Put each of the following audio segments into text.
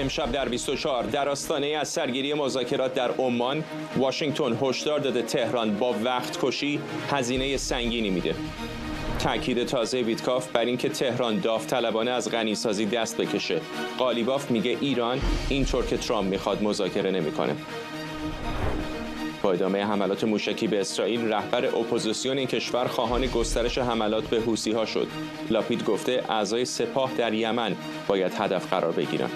امشب در 24 در آستانه از سرگیری مذاکرات در عمان، واشنگتن هشدار داده تهران با وقت کشی هزینه سنگینی میده. تأکید تازه ویتکاف بر اینکه تهران داوطلبانه از غنیسازی دست بکشه. قالیباف میگه ایران اینطور که ترامپ میخواد مذاکره نمیکنه. با ادامه حملات موشکی به اسرائیل، رهبر اپوزیسیون این کشور خواهان گسترش حملات به حوثی‌ها شد. لاپید گفته اعضای سپاه در یمن باید هدف قرار بگیرند.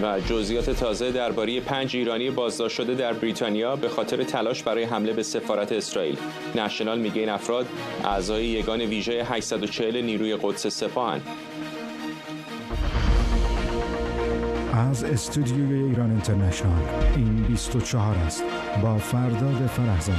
و جزئیات تازه درباره 5 ایرانی بازداشت شده در بریتانیا به خاطر تلاش برای حمله به سفارت اسرائیل. نشنال میگه این افراد اعضای یگان ویژه 840 نیروی قدس سپاهند. از استودیوی ایران اینترنشنال این 24 است با فرداد فرهزاد.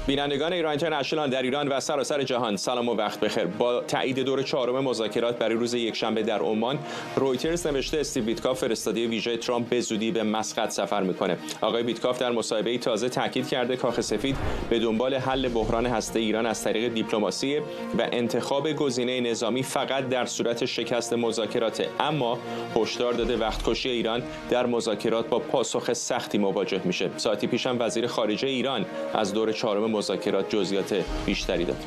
بینندگان ایران اینترنشنال در ایران و سراسر جهان سلام و وقت بخیر. با تایید دور 4 مذاکرات برای روز یکشنبه در عمان، رویترز نوشته استیو ویتکاف فرستاده ویژه ترامپ به زودی به مسقط سفر میکنه. آقای ویتکاف در مصاحبه‌ای تازه تاکید کرده کاخ سفید به دنبال حل بحران هسته ایران از طریق دیپلماسی و انتخاب گزینه نظامی فقط در صورت شکست مذاکرات، اما هشدار داده وقت‌کشی ایران در مذاکرات با پاسخ سختی مواجه میشه. ساعتی پیش هم وزیر خارجه ایران از دور 4 مذاکرات جزئیات بیشتری داد.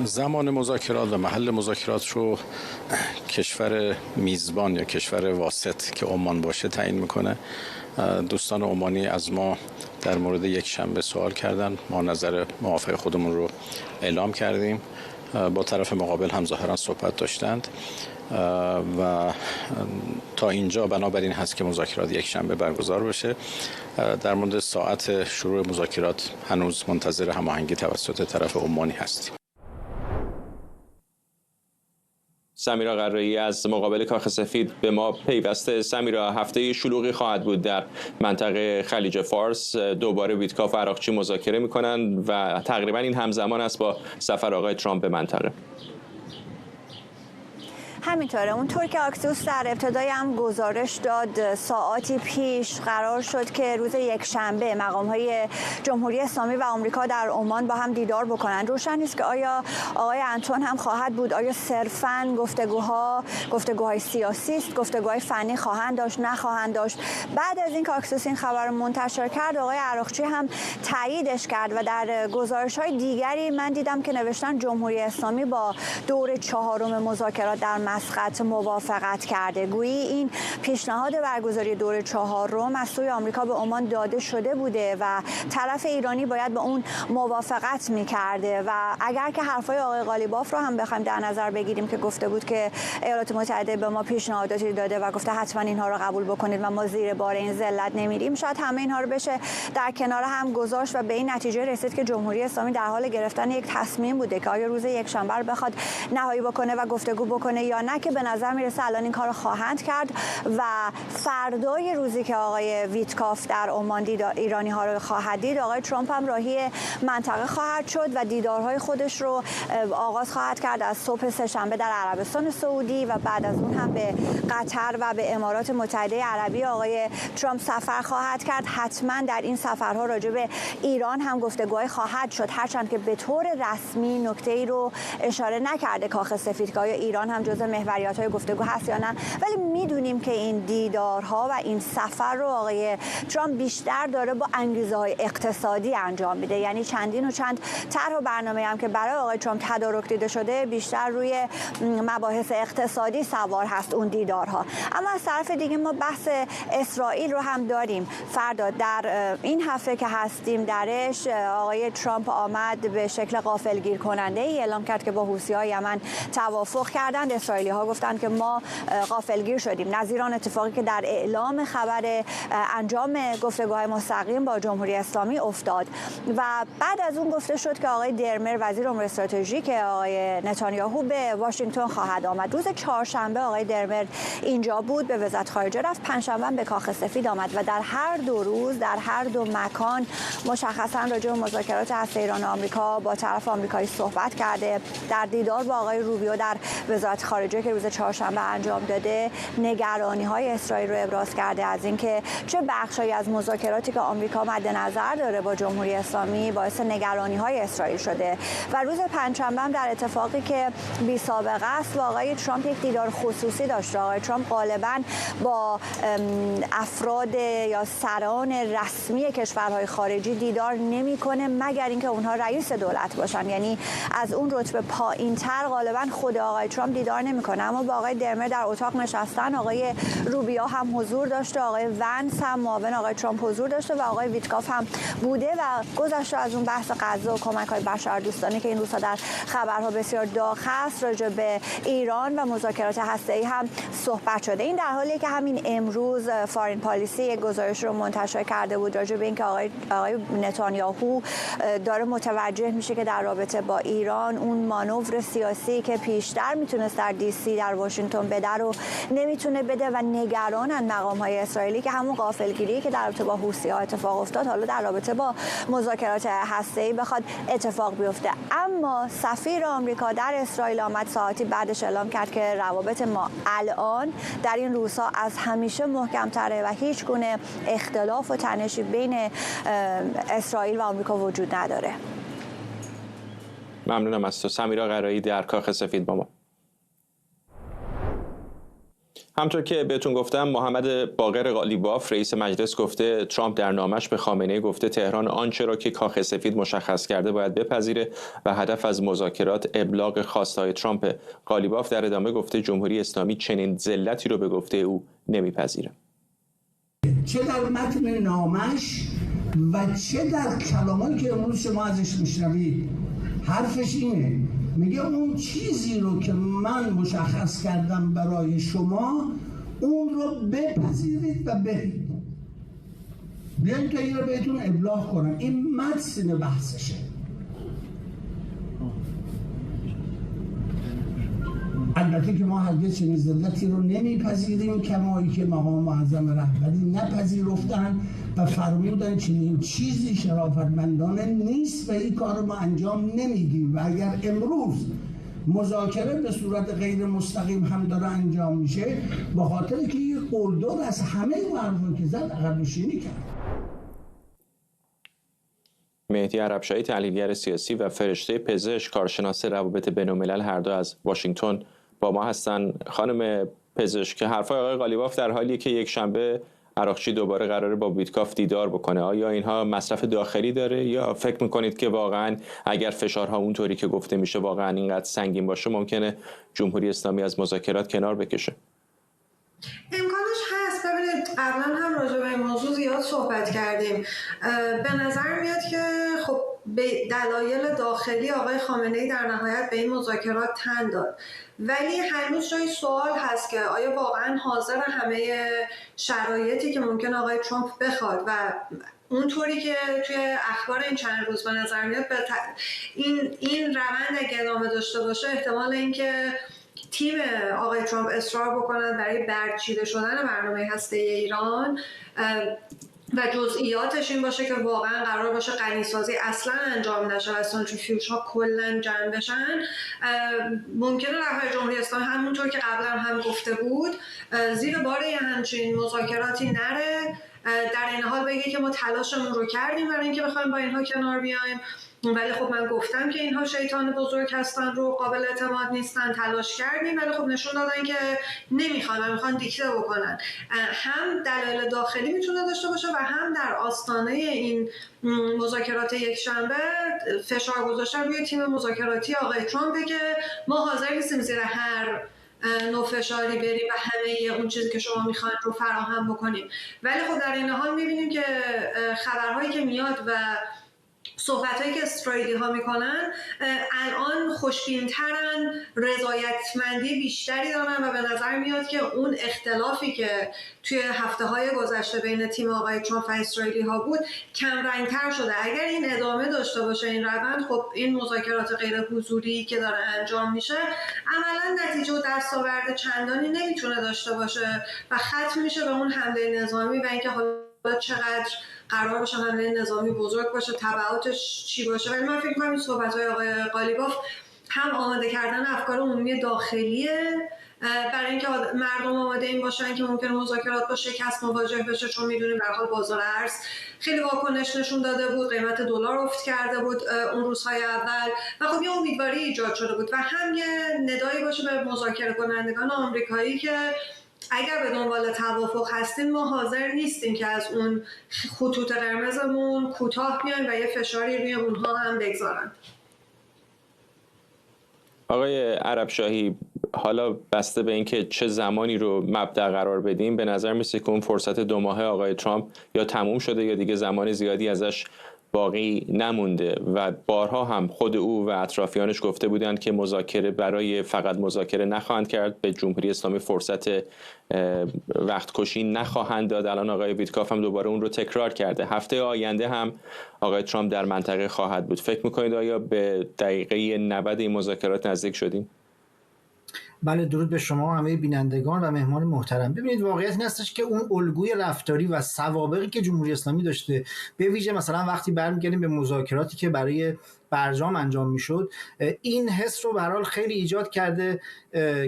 زمان مذاکرات و محل مذاکرات رو کشور میزبان یا کشور واسط که عمان باشه تعیین میکنه. دوستان عمانی از ما در مورد یکشنبه سوال کردن، ما نظر موافق خودمون رو اعلام کردیم، با طرف مقابل هم ظاهرا صحبت داشتند و تا اینجا بنابراین هست که مذاکرات یکشنبه برگزار بشه. در مورد ساعت شروع مذاکرات هنوز منتظر هماهنگی توسط طرف عمانی هستیم. سمیرا قرایی از مقابل کاخ سفید به ما پیوسته. سمیرا، هفته شلوغی خواهد بود در منطقه خلیج فارس. دوباره ویتکاف و عراقچی مذاکره میکنن و تقریبا این همزمان است با سفر آقای ترامپ به منطقه. همینطوره. اونطور که آکسیوس در ابتدای هم گزارش داد، ساعاتی پیش قرار شد که روز یکشنبه مقام‌های جمهوری اسلامی و آمریکا در عمان با هم دیدار بکنند. روشن نیست که آیا آقای انتون هم خواهد بود، آیا صرفاً گفتگوهای سیاسی است، گفتگوهای فنی خواهند داشت، نخواهند داشت. بعد از این که آکسیوس این خبر منتشر کرد، آقای عراقچی هم تاییدش کرد و در گزارش‌های دیگری من دیدم که نوشتن جمهوری اسلامی با دور 4 مذاکرات در مسقط موافقت کرده. گویی این پیشنهاد برگزاری دور 4 از سوی آمریکا به عمان داده شده بوده و طرف ایرانی باید به اون موافقت می‌کرده. و اگر که حرفای آقای قالیباف رو هم بخوایم در نظر بگیریم که گفته بود که ایالات متحده به ما پیشنهاداتی داده و گفته حتما اینها رو قبول بکنید و ما زیر بار این ذلت نمیریم، شاید همه اینها رو بشه در کنار هم گذاشت و به این نتیجه رسید که جمهوری اسلامی در حال گرفتن یک تصمیم بوده که آیا روز یکشنبه رو بخواد نهایی بکنه و گفتگو بکنه یا نه، که به نظر میرسه الان این کار رو خواهند کرد و فردای روزی که آقای ویتکاف در عمان ایرانی ها رو خواهد دید، آقای ترامپ هم راهی منطقه خواهد شد و دیدارهای خودش رو آغاز خواهد کرد از صبح سه‌شنبه در عربستان سعودی و بعد از اون هم به قطر و به امارات متحده عربی آقای ترامپ سفر خواهد کرد. حتما در این سفرها راجع به ایران هم گفتگوهای خواهد شد، هرچند که به طور رسمی نکته‌ای رو اشاره نکرده کاخ سفید که آیا ایران هم جزء محوریت‌های گفتگو هست یا نه، ولی میدونیم که این دیدارها و این سفر رو آقای ترامپ بیشتر داره با انگیزه‌های اقتصادی انجام میده. یعنی چندین و چند طرح و برنامه هم که برای آقای ترامپ تدارک دیده شده بیشتر روی مباحث اقتصادی سوار هست اون دیدارها. اما از طرف دیگه ما بحث اسرائیل رو هم داریم. فردا در این هفته که هستیم درش، آقای ترامپ آمد به شکل غافلگیر کننده ای اعلام کرد که با حوثی‌های یمن توافق کردند. اسرائیلی‌ها گفتند که ما غافلگیر شدیم، نظیر آن اتفاقی که در اعلام خبر انجام گفتگوهای مستقیم با جمهوری اسلامی افتاد. و بعد از اون گفته شد که آقای درمر وزیر امور استراتژیک آقای نتانیاهو به واشنگتن خواهد آمد. روز چهارشنبه آقای درمر اینجا بود، به وزارت خارجه رفت، پنجشنبه به کاخ سفید آمد و در هر دو روز در هر دو مکان مشخصا راجع به مذاکرات هسته ایران و آمریکا با طرف آمریکایی صحبت کرده. در دیدار با آقای روبیو در وزارت خارجه مراجعه که روز چهارشنبه انجام داده نگرانی‌های اسرائیل رو ابراز کرده از اینکه چه بخشی از مذاکراتی که آمریکا مد نظر داره با جمهوری اسلامی باعث نگرانی‌های اسرائیل شده و روز پنجشنبه هم در اتفاقی که بی سابقه است با آقای ترامپ یک دیدار خصوصی داشت. آقای ترامپ غالباً با افراد یا سران رسمی کشورهای خارجی دیدار نمی‌کنه مگر اینکه اونها رئیس دولت باشن، یعنی از اون رتبه پایین‌تر غالباً خود آقای ترامپ دیدار نمی‌کنه. اما با آقای درمر در اتاق نشستن، آقای روبیو هم حضور داشته، آقای ونس هم معاون آقای ترامپ حضور داشته و آقای ویتکاف هم بوده و گذشته از اون بحث غزه و کمک‌های بشردوستانه که این روزها در خبرها بسیار داغ است، راجع به ایران و مذاکرات هسته‌ای هم صحبت شده. این در حالیه که همین امروز فارین پالیسی یک گزارش رو منتشر کرده بود راجع به اینکه آقای نتانیاهو داره متوجه میشه که در رابطه با ایران اون مانور سیاسی که پیشتر میتونست در دی سی در واشنگتن بده رو نمیتونه بده و نگرانن مقام‌های اسرائیلی که همون غافلگیری که در رابطه با حوثی‌ها اتفاق افتاد حالا در رابطه با مذاکرات هسته‌ای بخواد اتفاق بیفته. اما سفیر آمریکا در اسرائیل آمد ساعتی بعدش اعلام کرد که روابط ما الان در این روزها از همیشه محکم‌تره و هیچ گونه اختلاف و تنشی بین اسرائیل و آمریکا وجود نداره. ممنونم از تو سمیرا قرایی در کاخ سفید با ما. همطور که بهتون گفتم محمد باقر قالیباف رئیس مجلس گفته ترامپ در نامش به خامنه‌ای گفته تهران آنچه را که کاخ سفید مشخص کرده باید بپذیره و هدف از مذاکرات ابلاغ خواسته‌های ترامپ. قالیباف در ادامه گفته جمهوری اسلامی چنین ذلتی رو به گفته او نمیپذیره. چه در متن نامش و چه در کلامایی که امروز شما ازش میشنوید حرفش اینه، میگه اون چیزی رو که من مشخص کردم برای شما اون رو بپذیرید و برید، بیاین تا این رو بهتون ابلاغ کنم. این متن بحثشه. البته که ما هرگز چنین ذلتی رو نمیپذیریم، کمایی که مقام معظم رهبری نپذیرفتن و فرمودن چنین چیزی شرافتمندانه نیست و این کار رو ما انجام نمیدیم. و اگر امروز مذاکره به صورت غیر مستقیم هم داره انجام میشه به خاطر که یه قلدر از همه اون حرفا که زد عقب نشینی کرد. مهدی عربشاهی تحلیلگر سیاسی و فرشته پزشک کارشناس روابط بین‌الملل هر دو از واشنگتن با ما هستن. خانم پزشک، حرفای آقای قالیباف در حالیه که یک شنبه عراقچی دوباره قراره با ویتکاف دیدار بکنه، آیا اینها مصرف داخلی داره یا فکر میکنید که واقعا اگر فشارها اونطوری که گفته میشه واقعا اینقدر سنگین باشه ممکنه جمهوری اسلامی از مذاکرات کنار بکشه؟ امکانش هست. ببینید قبلا هم راجع به این موضوع زیاد صحبت کردیم. به نظر میاد که خب به دلایل داخلی آقای خامنه‌ای در نهایت به این مذاکرات تن داد، ولی هنوز جای سوال هست که آیا واقعا حاضر همه شرایطی که ممکن آقای ترامپ بخواد و اونطوری که توی اخبار این چند روز به نظر میاد این روند اگه ادامه داشته باشه احتمال اینکه تیم آقای ترامپ اصرار بکنن برای برچیده شدن برنامه هسته ایران و جزئیاتش این باشه که واقعا قرار باشه غنیسازی اصلا انجام نشه و سنتریفیوژ ها کلا جمع بشن، ممکنه رهبر جمهوری اسلامی همونطور که قبلا هم گفته بود زیر بار همچین مذاکراتی نره، در این حال بگه که ما تلاشمون رو کردیم برای اینکه بخوایم با اینها کنار بیایم، ولی خب من گفتم که اینها شیطان بزرگ هستن رو قابل اعتماد نیستن، تلاش کردیم ولی خب نشون دادن که نمیخوان و میخوان دیکته بکنن. هم دلایل داخلی میتونه داشته باشه و هم در آستانه این مذاکرات یک شنبه فشار گذاشتن روی تیم مذاکراتی آقای ترامپ که ما حاضر نیستیم زیر هر نوع فشاری بریم و همه اون چیزی که شما میخواید رو فراهم بکنیم. ولی خب در این حال میبینیم که خبرهایی که میاد و صحبت‌هایی که اسرائیلی ها میکنن الان خوشبین‌ترن، رضایتمندی بیشتری دارن و به نظر میاد که اون اختلافی که توی هفته‌های گذشته بین تیم آقای ترامپ و اسرائیلی ها بود کم رنگ‌تر شده. اگر این ادامه داشته باشه این روند، خب این مذاکرات غیر حضوری که داره انجام میشه عملاً نتیجه و دستاورد چندانی نمیتونه داشته باشه و ختم میشه به اون حمله نظامی و اینکه حالا چقدر قرار باشه حمله نظامی بزرگ باشه، تبعاتش چی باشه. ولی من فکر می‌کنم این صحبت‌های آقای قالیباف هم آماده کردن افکار عمومی داخلیه برای اینکه مردم آماده این باشن که ممکنه مذاکرات با شکست مواجه بشه، چون میدونیم به هر حال بازار ارز خیلی واکنش نشون داده بود، قیمت دلار افت کرده بود اون روزهای اول و خب یه امیدواری ایجاد شده بود و هم یه ندایی باشه به مذاکره کنندگان آمریکایی که اگر به دنبال توافق هستیم ما حاضر نیستیم که از اون خطوط قرمزمون کوتاه بیایم و یه فشاری روی اونها هم بگذارن. آقای عربشاهی، حالا بسته به اینکه چه زمانی رو مبدأ قرار بدیم، به نظر میسه که اون فرصت 2 ماهه آقای ترامپ یا تموم شده یا دیگه زمان زیادی ازش باقی نمونده و بارها هم خود او و اطرافیانش گفته بودند که مذاکره برای فقط مذاکره نخواهند کرد، به جمهوری اسلامی فرصت وقت کشی نخواهند داد. الان آقای ویتکاف هم دوباره اون رو تکرار کرده. هفته آینده هم آقای ترامپ در منطقه خواهد بود. فکر میکنید آیا به دقیقه 90 این مذاکرات نزدیک شدیم؟ بله، درود به شما همه بینندگان و مهمان محترم. ببینید واقعیت این هستش که اون الگوی رفتاری و سوابقی که جمهوری اسلامی داشته، به ویژه مثلا وقتی برمیگردیم به مذاکراتی که برای برجام انجام میشد، این حس رو به هر حال خیلی ایجاد کرده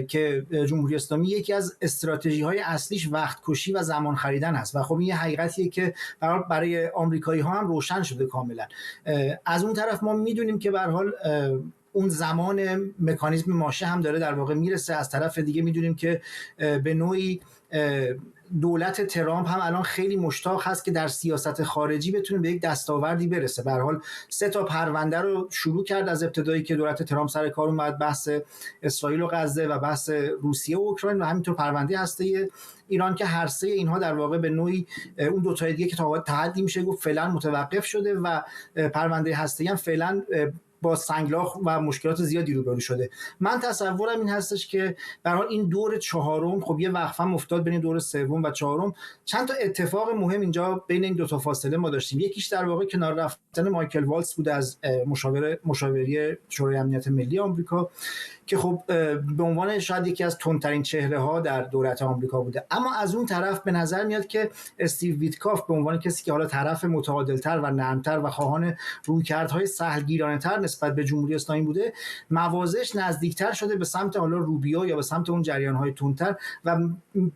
که جمهوری اسلامی یکی از استراتژی‌های اصلیش وقت کشی و زمان خریدن هست و خب این یه حقیقتیه که برای آمریکایی‌ها هم روشن شده کاملا. از اون طرف ما میدونیم که به هر حال اون زمان مکانیزم ماشه هم داره در واقع میرسه. از طرف دیگه میدونیم که به نوعی دولت ترامپ هم الان خیلی مشتاق هست که در سیاست خارجی بتونه به یک دستاوردی برسه. به هر حال 3 پرونده رو شروع کرد از ابتدایی که دولت ترامپ سر کار اومد، بحث اسرائیل و غزه و بحث روسیه و اوکراین و همینطور پرونده هسته ایران که هر سه اینها در واقع به نوعی اون دو تا دیگه که تا حدی میشه گفت فعلا متوقف شده و پرونده هسته‌ای هم فعلا با سنگلاخ و مشکلات زیادی روبرو شده. من تصورم این هستش که به هر حال این دور 4م خب یه وقفه افتاد بین دور 3 و 4م. چند تا اتفاق مهم اینجا بین این 2 فاصله ما داشتیم. یکیش در واقع کنار رفتن مایکل والتز بود از مشاوره شورای امنیت ملی آمریکا که خب به عنوان شاید یکی از تندترین چهره ها در دولت آمریکا بوده. اما از اون طرف به نظر میاد که استیو ویتکاف به عنوان کسی که حالا طرف متعادلتر و نرمتر و خواهان رویکردهای سهلگیرانه‌تر نسبت به جمهوری اسلامی بوده، موازش نزدیکتر شده به سمت حالا روبیو یا به سمت اون جریان‌های تندتر و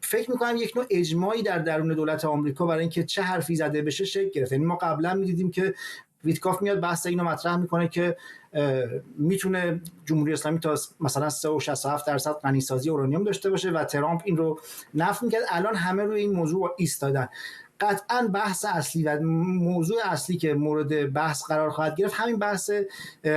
فکر می‌کنم یک نوع اجماعی در درون دولت آمریکا برای اینکه چه حرفی زده بشه شکل گرفت. یعنی ما قبلا می‌دیدیم که ویتکاف میاد بحث اینو مطرح میکنه که میتونه جمهوری اسلامی تا مثلا 3.67% غنیسازی اورانیوم داشته باشه و ترامپ این رو نفی میکرد. الان همه روی این موضوع ایستادن. قطعا بحث اصلی و موضوع اصلی که مورد بحث قرار خواهد گرفت همین بحث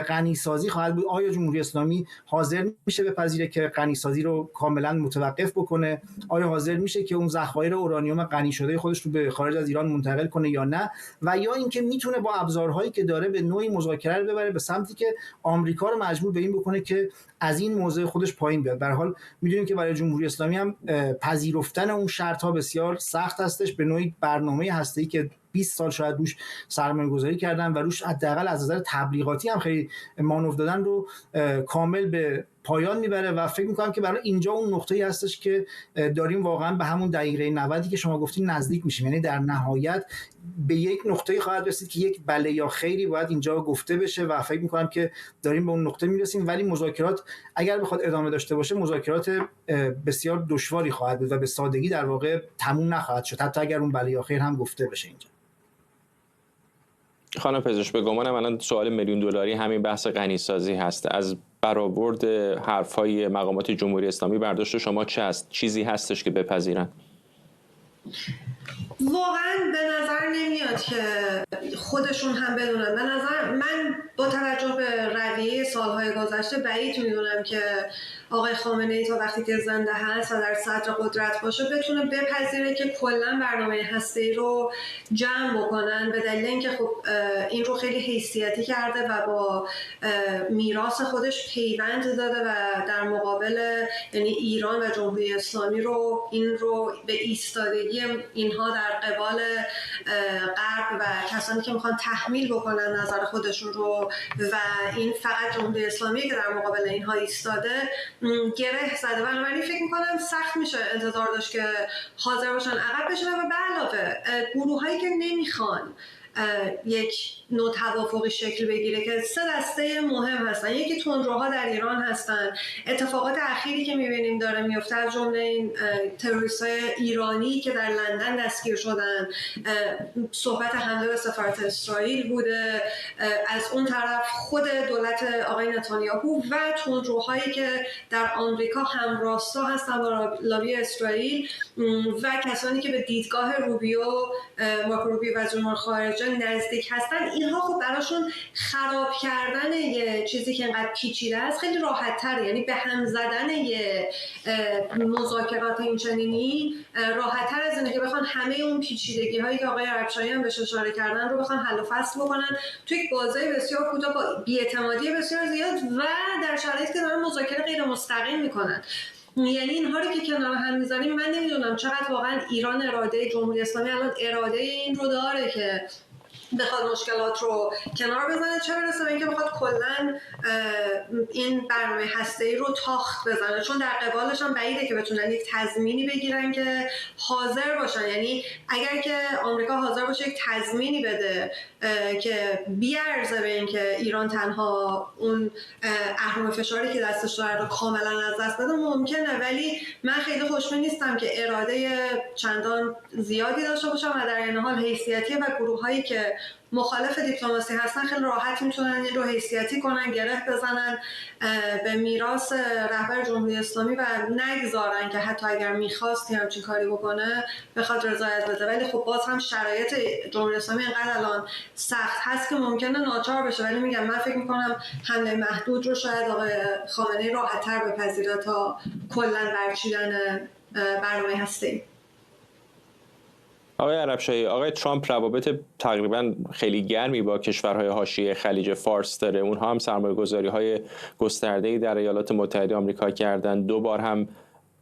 غنیسازی خواهد بود. آیا جمهوری اسلامی حاضر میشه بپذیره که غنیسازی رو کاملا متوقف بکنه؟ آیا حاضر میشه که اون ذخایر اورانیوم غنی شده خودش رو به خارج از ایران منتقل کنه یا نه؟ و یا اینکه میتونه با ابزارهایی که داره به نوعی مذاکره رو ببره به سمتی که آمریکا رو مجبور به این بکنه که از این موضع خودش پایین بیاد. به هر حال میدونیم که برای جمهوری اسلامی هم پذیرفتن اون شرط‌ها بسیار سخت هستش. به نوعی برنامه هسته‌ای که 20 سال شاید روش سرمایه‌گذاری کردن و روش حداقل از نظر تبلیغاتی هم خیلی مانور دادن رو کامل به پایان میبره و فکر میکنم که برای اینجا اون نقطه‌ای هستش که داریم واقعا به همون دقیقه 90 که شما گفتین نزدیک میشیم. یعنی در نهایت به یک نقطه‌ای خواهد رسید که یک بله یا خیری باید اینجا گفته بشه و فکر میکنم که داریم به اون نقطه میرسیم. ولی مذاکرات اگر بخواد ادامه داشته باشه مذاکرات بسیار دشواری خواهد بود و به سادگی در واقع تموم نخواهد شد، حتی اگر اون بله یا خیر هم گفته بشه اینجا. خانم پزشک، به گمانم الان سوال میلیون دلاری همین بحث غنیسازی هست. از برآورد حرف‌های مقامات جمهوری اسلامی برداشت شما چه هست؟ چیزی هستش که بپذیرن؟ واقعا به نظر نمیاد که خودشون هم بدونن. به نظر من با توجه به رویه سالهای گذشته بعید میدونم که آقای خامنه‌ای تا وقتی که زنده هست و در صدر قدرت باشه بتونه بپذیره که کلا برنامه هسته‌ای رو جمع بکنن، به دلیل اینکه خب این رو خیلی حیثیتی کرده و با میراث خودش پیوند داده و در مقابل یعنی ایران و جمهوری اسلامی رو این رو به ایستادگی اینها در قبال غرب و کسانی که میخوان تحمیل بکنن نظر خودشون رو و این فقط جمهوری اسلامی که در مقابل اینها ایستاده گره زده. بنابراین فکر میکنم سخت میشه انتظار داشت که حاضر باشن عقب بشن و به علاوه گروهایی که نمیخوان یک نوع توافقی شکل بگیره که 3 دسته مهم هستن. یکی تندروها در ایران هستن. اتفاقات اخیری که میبینیم داره میفته از جمله این تروریست‌های ایرانی که در لندن دستگیر شدن، صحبت حمله به سفارت اسرائیل بوده، از اون طرف خود دولت آقای نتانیاهو و تندروهایی که در آمریکا همراستا هستن با لابی اسرائیل و کسانی که به دیدگاه مارکو روبیو وزیر امور خارجه نزدیک هستن. اینها خب براشون خراب کردن یه چیزی که انقدر پیچیده است خیلی راحت تره، یعنی به هم زدن یه مذاکرات اینچنینی راحت تر از اینه که بخوان همه اون پیچیدگی هایی که آقای عربشاهی هم بهش اشاره کردن رو بخوان حل و فصل بکنن توی یک بازه بسیار کوتاه با بی‌اعتمادی بسیار زیاد و در شرایطی که دارن مذاکره غیر مستقیم میکنن. یعنی اینها رو که کنار هم میذاریم، من نمیدونم چقدر واقعا ایران اراده جمهوری اسلامی الان اراده این رو داره که بخواد مشکلات رو کنار بزنه، چه برسه به اینکه بخواد کلا این برنامه هسته‌ای رو تاخت بزنه، چون در قبالش هم بعیده که بتونن یک تضمینی بگیرن که حاضر باشن. یعنی اگر که آمریکا حاضر باشه یک تضمینی بده که بیارزه به اینکه ایران تنها اون اهرم فشاری که دستش داره رو کاملا از دست بده ممکنه، ولی من خیلی خوشبین نیستم که اراده چندان زیادی داشته باشم و در این حال حیثیتی و گروه‌هایی که مخالف دیپلماسی هستن خیلی راحت میتونن این رو حیثیتی کنن، گره بزنن به میراث رهبر جمهوری اسلامی و نگذارن که حتی اگر میخواست همچین کاری بکنه بخواد رضایت بده. ولی خب باز هم شرایط جمهوری اسلامی اینقدر الان سخت هست که ممکنه ناچار بشه، ولی میگم من فکر میکنم حمله محدود رو شاید آقای خامنه‌ای راحت‌تر بپذیره تا کلا برچیدن برنامه هسته‌ای. آقای عربشاهی، آقای ترامپ روابط تقریبا خیلی گرمی با کشورهای حاشیه خلیج فارس داره. اونها هم سرمایه‌گذاری‌های گسترده‌ای در ایالات متحده آمریکا کردن. 2 بار هم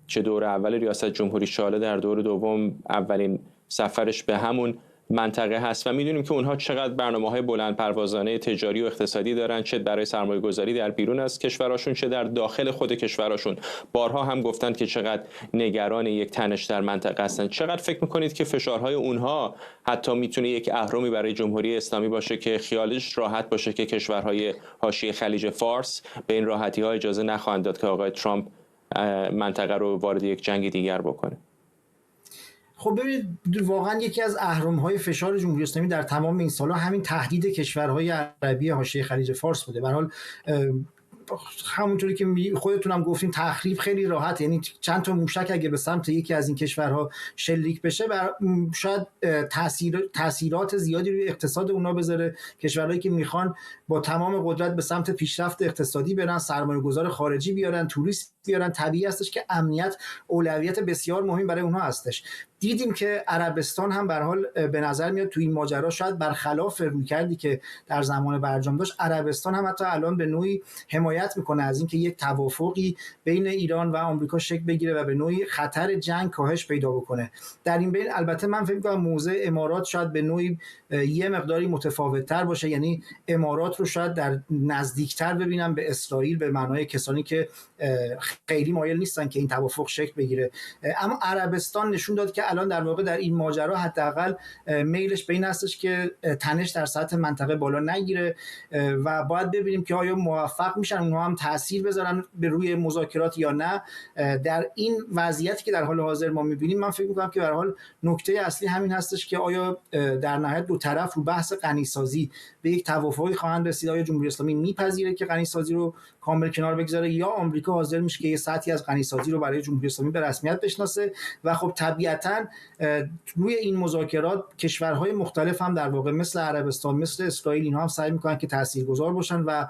چه دور اول ریاست جمهوری شاله در دور دوم اولین سفرش به همون منطقه هست و میدونیم که اونها چقدر برنامه‌های بلند پروازانه تجاری و اقتصادی دارن، چه برای سرمایه‌گذاری در بیرون از کشورشون چه در داخل خود کشورشون. بارها هم گفتن که چقدر نگران یک تنش در منطقه هستن. چقدر فکر میکنید که فشارهای اونها حتی میتونه یک اهرمی برای جمهوری اسلامی باشه که خیالش راحت باشه که کشورهای حاشیه خلیج فارس به این راحتی‌ها اجازه نخواهند داد که آقای ترامپ منطقه رو وارد یک جنگ دیگر بکنه؟ خب ببینید، واقعا یکی از اهرم‌های فشار جمهوری اسلامی در تمام این سال‌ها همین تهدید کشورهای عربی حاشیه خلیج فارس بوده. به هر حال همونطوری که خودتون هم گفتین تخریب خیلی راحت، یعنی چند تا موشک اگه به سمت یکی از این کشورها شلیک بشه شاید تاثیرات زیادی روی اقتصاد اونا بذاره. کشورهایی که میخوان با تمام قدرت به سمت پیشرفت اقتصادی برن، سرمایه‌گذار خارجی بیارن، توریست بیارن، طبیعی هستش که امنیت اولویت بسیار مهم برای اونها هستش. دیدیم که عربستان هم به هر حال به نظر میاد تو این ماجرا شاید برخلاف رویکردی که در زمان برجام داشت، عربستان هم حتی الان به نوعی حمایت میکنه از اینکه یک توافقی بین ایران و آمریکا شکل بگیره و به نوعی خطر جنگ کاهش پیدا بکنه. در این بین البته من فکر می‌کنم موضع امارات شاید به نوعی یه مقداری متفاوت‌تر باشه، یعنی امارات رو شاید در نزدیکتر ببینم به اسرائیل، به معنای کسانی که خیلی مایل نیستن که این توافق شکل بگیره. اما عربستان نشون داد که الان در واقع در این ماجرا حداقل میلش به این هستش که تنش در سطح منطقه بالا نگیره و باید ببینیم که آیا موفق میشن اونها هم تاثیر بذارن به روی مذاکرات یا نه. در این وضعیتی که در حال حاضر ما میبینیم، من فکر میکنم که به هر حال نکته اصلی همین هستش که آیا در نهایت دو طرف رو بحث غنیسازی به یک توافقی خواهند رسید. آیا جمهوری اسلامی میپذیره که غنیسازی رو کامل کنار بگذاره یا آمریکا حاضر میشه که یه سطحی از غنیسازی رو برای جمهوری اسلامی به رسمیت بشناسه؟ و خب طبیعتاً روی این مذاکرات کشورهای مختلف هم در واقع مثل عربستان، مثل اسرائیل، اینها هم سعی میکنن که تاثیرگذار باشن و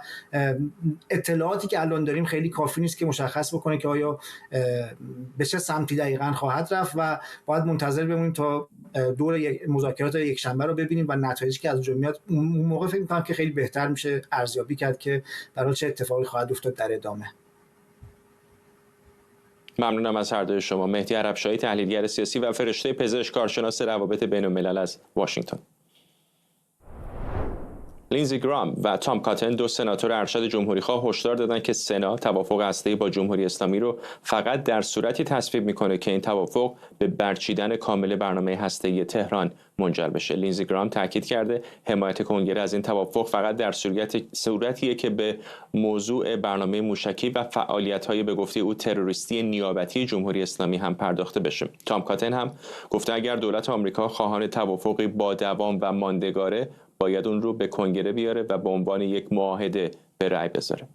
اطلاعاتی که الان داریم خیلی کافی نیست که مشخص بکنه که آیا به چه سمتی دقیقاً خواهد رفت و باید منتظر بمونیم تا دور مذاکرات یک شنبه رو ببینیم و نتایجی که از اونجا میاد. اون موقع فکر میکنم که خیلی بهتر میشه ارزیابی کرد که برای چه اتفاقی خواهد افتاد در ادامه. ممنونم از هر دوی شما. مهدی عربشاهی، تحلیلگر سیاسی و فرشته پزشک، کارشناس روابط بین الملل از واشنگتن. لینزی گرام و تام کاتن، دو سناتور ارشد جمهوریخواه، هشدار دادند که سنا توافق هسته‌ای با جمهوری اسلامی رو فقط در صورتی تصویب میکنه که این توافق به برچیدن کامل برنامه هسته‌ای تهران منجر بشه. لینزی گرام تاکید کرده حمایت کنگره از این توافق فقط در صورتیه که به موضوع برنامه موشکی و فعالیت‌های به گفته او تروریستی نیابتی جمهوری اسلامی هم پرداخته بشه. تام کاتن هم گفته اگر دولت آمریکا خواهان توافقی با دوام و ماندگاره، باید اون رو به کنگره بیاره و به عنوان یک معاهده به رأی بذاره.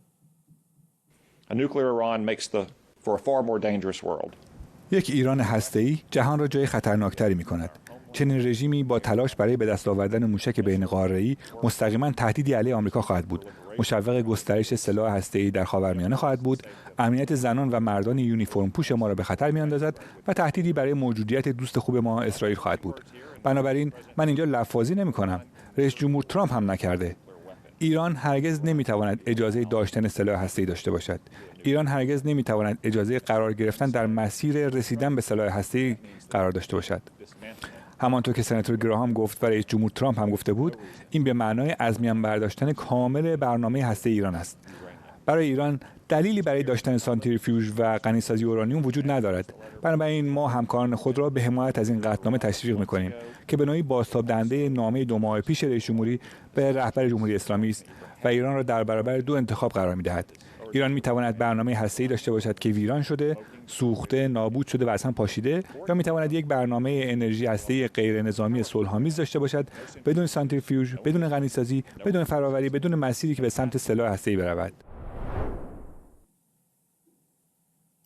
یک ایران هسته‌ای جهان را جای خطرناکتری می‌کند. چنین رژیمی با تلاش برای به دست آوردن موشک بین قاره‌ای مستقیما تهدیدی علیه آمریکا خواهد بود. مشوق گسترش سلاح هسته‌ای در خاورمیانه خواهد بود، امنیت زنان و مردان یونیفرم پوش ما را به خطر می‌اندازد و تهدیدی برای موجودیت دوست خوب ما اسرائیل خواهد بود. بنابراین من اینجا لفاظی نمی‌کنم. رئیس جمهور ترامپ هم نکرده. ایران هرگز نمی‌تواند اجازه داشتن سلاح هسته‌ای داشته باشد. ایران هرگز نمی‌تواند اجازه قرار گرفتن در مسیر رسیدن به سلاح هسته‌ای قرار داشته باشد. همانطور که سناتور گراهام گفت و رئیس جمهور ترامپ هم گفته بود، این به معنای از میان برداشتن کامل برنامه هسته ایران است. برای ایران دلیلی برای داشتن سانتریفیوژ و غنیسازی اورانیوم وجود ندارد. بنابراین ما همکاران خود را به حمایت از این قطعنامه تشویق می‌کنیم که به نوعی بازتاب دهنده نامه 2 ماه پیش رئیس جمهوری به رهبر جمهوری اسلامی است و ایران را در برابر 2 انتخاب قرار می‌دهد. ایران می‌تواند برنامه هسته‌ای داشته باشد که ویران شده، سوخته، نابود شده و اصلا پاشیده، یا می‌تواند یک برنامه انرژی هسته‌ای غیر نظامی صلح‌آمیز داشته باشد، بدون سانتریفیوژ، بدون غنیسازی، بدون فراوری، بدون مسیری که به سمت سلاح هسته‌ای برود.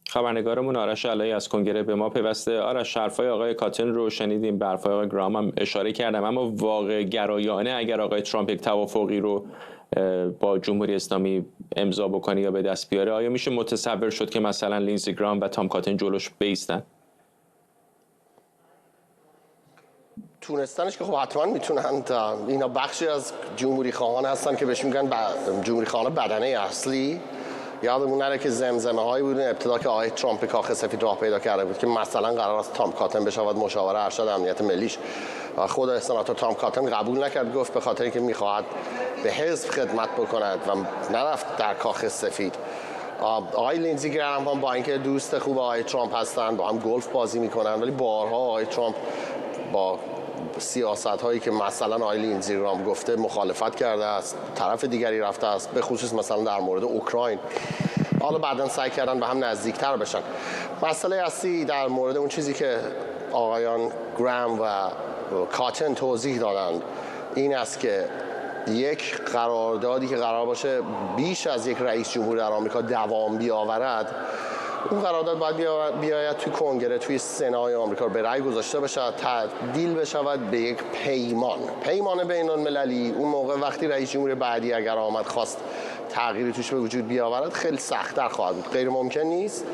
خبرنگارمون آرش علایی از کنگره به ما پیوسته. آرش، حرفای آقای کاتن رو شنیدیم، به حرفای آقای گرام هم اشاره کردم، اما واقع گرایانه اگر آقای ترامپ یک توافقی رو با جمهوری اسلامی امضا بکنه یا به دست بیاره، آیا میشه متصور شد که مثلا لینزی گرام و تام کاتن جلوش بیستن؟ تونستنش که خب حتما میتونن. اینا بخشی از جمهوری خواهان هستن که بهش میگن جمهوری خواهان بدنه اصلی. یادمون نره که زمزمه هایی بودن ابتدا که آقای ترامپ کاخ سفید راه پیدا کرده بود که مثلا قرار است تام کاتن بشود مشاور ارشد امنیت ملیش و خود سناتور تام کاتن قبول نکرد، گفت به خاطر اینکه میخواهد به حزب خدمت بکند و نرفت در کاخ سفید. آقای لینزی گرام هم با اینکه دوست خوب آقای ترامپ هستن، با هم گلف بازی میکنن، ولی بارها آقای ترامپ با سیاست هایی که مثلا آقای لینزی گرام گفته مخالفت کرده است، طرف دیگری رفته است، به خصوص مثلا در مورد اوکراین. حالا بعداً سعی کردن به هم نزدیکتر بشن. مسئله اصلی در مورد اون چیزی که آقایان گرام و کاتن توضیح دادند این است که یک قراردادی که قرار باشه بیش از یک رئیس جمهور در آمریکا دوام بیاورد، اون قرارداد باید بیاید توی کنگره، توی سنای آمریکا به رأی گذاشته بشه، تبدیل بشود به یک پیمان بین المللی. اون موقع وقتی رئیس جمهور بعدی اگر آمد خواست تغییری توش به وجود بیاورد، خیلی سخت‌تر خواهد بود. غیر ممکن نیست،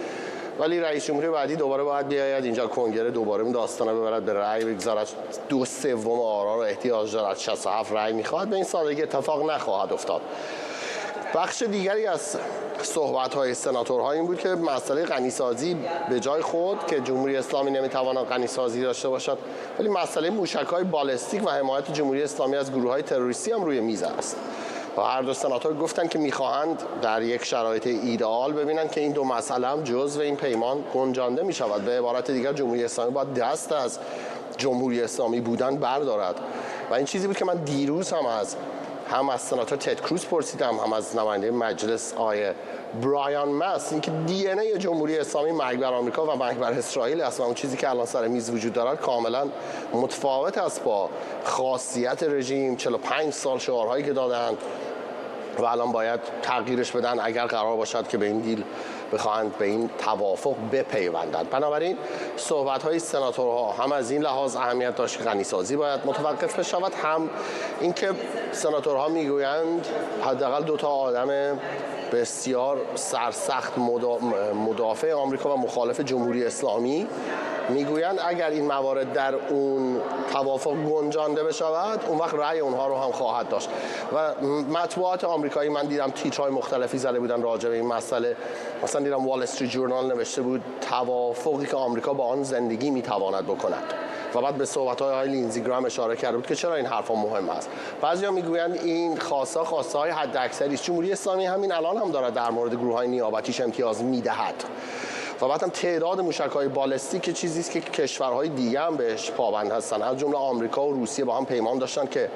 ولی رئیس جمهور بعدی دوباره باید بیاید اینجا کنگره، دوباره این داستانا ببرد به رأی بگذارد. 2/3 آرا رو احتیاج دارد، 67 رأی میخواد. به این سادگی اتفاق نخواهد افتاد. بخش دیگری از صحبت‌های سناتورها این بود که مسئله غنیسازی به جای خود که جمهوری اسلامی نمیتواند غنیسازی داشته باشد، ولی مسئله موشک‌های بالستیک و حمایت جمهوری اسلامی از گروه‌های تروریستی هم روی میز است. و هر دو سناتور گفتند که می‌خواهند در یک شرایط ایدئال ببینند که این دو مسئله هم جزو این پیمان گنجانده می‌شود. به عبارت دیگر جمهوری اسلامی باید دست از جمهوری اسلامی بودن بردارد. و این چیزی بود که من دیروز هم از سناتور تد کروز پرسیدم، هم از نماینده مجلس آقای برایان ماس، اینکه دی ان ای جمهوری اسلامی مرگ بر آمریکا و مرگ بر اسرائیل است و اون چیزی که الان سر میز وجود دارد کاملا متفاوت است با خاصیت رژیم. 45 سال شعارهایی که دادند و الان باید تغییرش بدن اگر قرار باشد که به این دیل بخواهند به این توافق بپیوندند. بنابراین صحبت‌های سناتورها هم از این لحاظ اهمیت داشت که غنیسازی باید متوقف بشود، هم اینکه سناتورها میگویند حداقل 2 تا آدم بسیار سرسخت مدافع آمریکا و مخالف جمهوری اسلامی میگویند اگر این موارد در اون توافق گنجانده بشود، اون وقت رأی اونها رو هم خواهد داشت. و مطبوعات آمریکایی من دیدم تیترهای مختلفی زده بودن راجع به این مسئله. مثلا دیدم وال استریت ژورنال نوشته بود توافقی که آمریکا با آن زندگی میتواند بکند. و بعد به صحبت‌های آقای لینزی گرام اشاره کرده بود که چرا این حرفا مهم است. بعضیا میگویند این خواستهای حداکثری است. جمهوری اسلامی همین الان هم داره در مورد گروه‌های نیابتیش امتیاز میدهد. و بعد هم تعداد موشک‌های بالستیک که چیزی است که کشورهای دیگه هم بهش پابند هستن، از جمله آمریکا و روسیه با هم پیمان داشتن که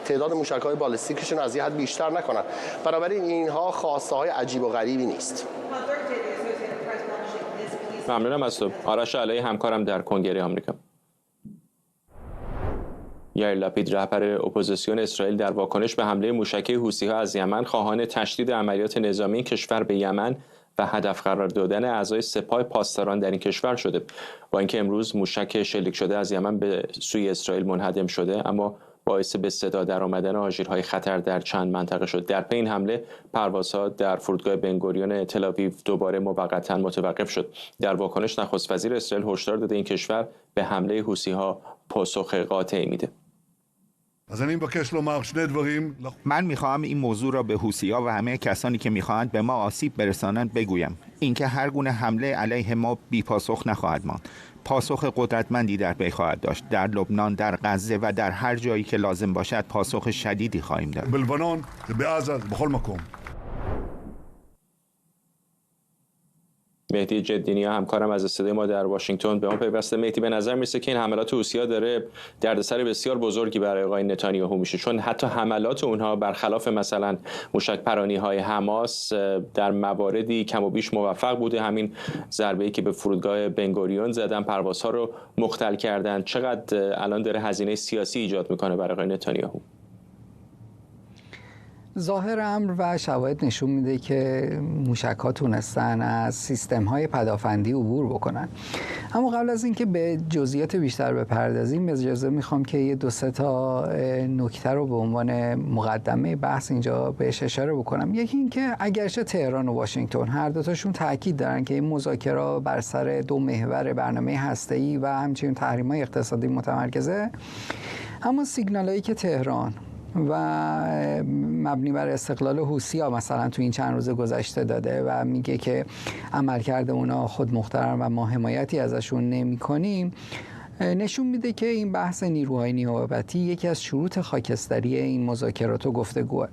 تعداد موشک‌های بالستیکشون از این حد بیشتر نکنن. بنابراین اینها خواسته‌های عجیب و غریبی نیست. ممنونم از تو. آرش علایی همکارم در کنگره آمریکا. یائیر لپید رهبر اپوزیسیون اسرائیل در واکنش به حمله موشکی حوثی‌ها از یمن خواهان تشدید عملیات نظامی کشور به یمن و هدف قرار دادن اعضای سپاه پاسداران در این کشور شده. با اینکه امروز موشک شلیک شده از یمن به سوی اسرائیل منهدم شده، اما باعث به صدا درآمدن آژیرهای خطر در چند منطقه شد. در پی این حمله پروازها در فرودگاه بنگوریون تل‌آویو دوباره موقتا متوقف شد. در واکنش نخست وزیر اسرائیل هشدار داده این کشور به حمله حوثی‌ها پاسخ قاطعی میده. من میخواهم این موضوع را به حوثی‌ها و همه کسانی که میخواهند به ما آسیب برسانند بگویم. اینکه هر گونه حمله علیه ما بی پاسخ نخواهد ماند. پاسخ قدرتمندی در پی خواهد داشت. در لبنان، در غزه و در هر جایی که لازم باشد پاسخ شدیدی خواهیم داد. مهدی جدینی همکارم از استودیوی ما در واشنگتن به ما پیوسته. مهدی، به نظر میرسه که این حملات حوثی‌ها داره دردسر بسیار بزرگی برای آقای نتانیاهو میشه، چون حتی حملات اونها برخلاف مثلا موشک‌پرانی‌های حماس در مواردی کم و بیش موفق بوده. همین ضربه‌ای که به فرودگاه بنگوریون زدن، پروازها رو مختل کردن، چقدر الان داره هزینه سیاسی ایجاد میکنه برای آقای نتانیاهو؟ ظاهر امر و شواهد نشون میده که موشک‌ها تونستن از سیستم‌های پدافندی عبور بکنن. اما قبل از اینکه به جزئیات بیشتر بپردازیم، اجازه میخوام که یه 2-3 تا نکته رو به عنوان مقدمه بحث اینجا بهش اشاره بکنم. یکی اینکه اگرچه تهران و واشنگتن هر دو تاشون تاکید دارن که این مذاکرات بر سر 2 محور برنامه هسته‌ای و همچنین تحریم‌های اقتصادی متمرکزه، اما سیگنالایی که تهران و مبنی بر استقلال حوثی‌ها مثلا تو این چند روز گذشته داده و میگه که عملکرد اونا خود مخترم و ما حمایتی ازشون نمی‌کنیم، نشون میده که این بحث نیروهای نیابتی یکی از شروط خاکستری این مذاکرات و گفتگوه.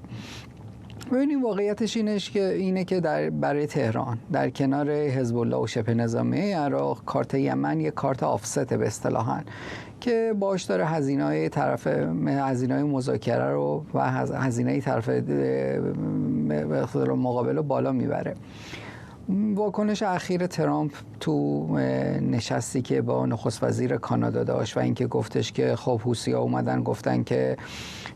ببینیم واقعیتش اینه که برای تهران در کنار حزب الله و شبه نظامی عراق، کارت یمن یک کارت آفست به اصطلاحاً که باش داره هزینه‌های مذاکره رو و هزینه طرف مقابل رو بالا میبره. واکنش اخیر ترامپ تو نشستی که با نخست وزیر کانادا داشت و اینکه گفتش که خب حوثی‌ها اومدن گفتن که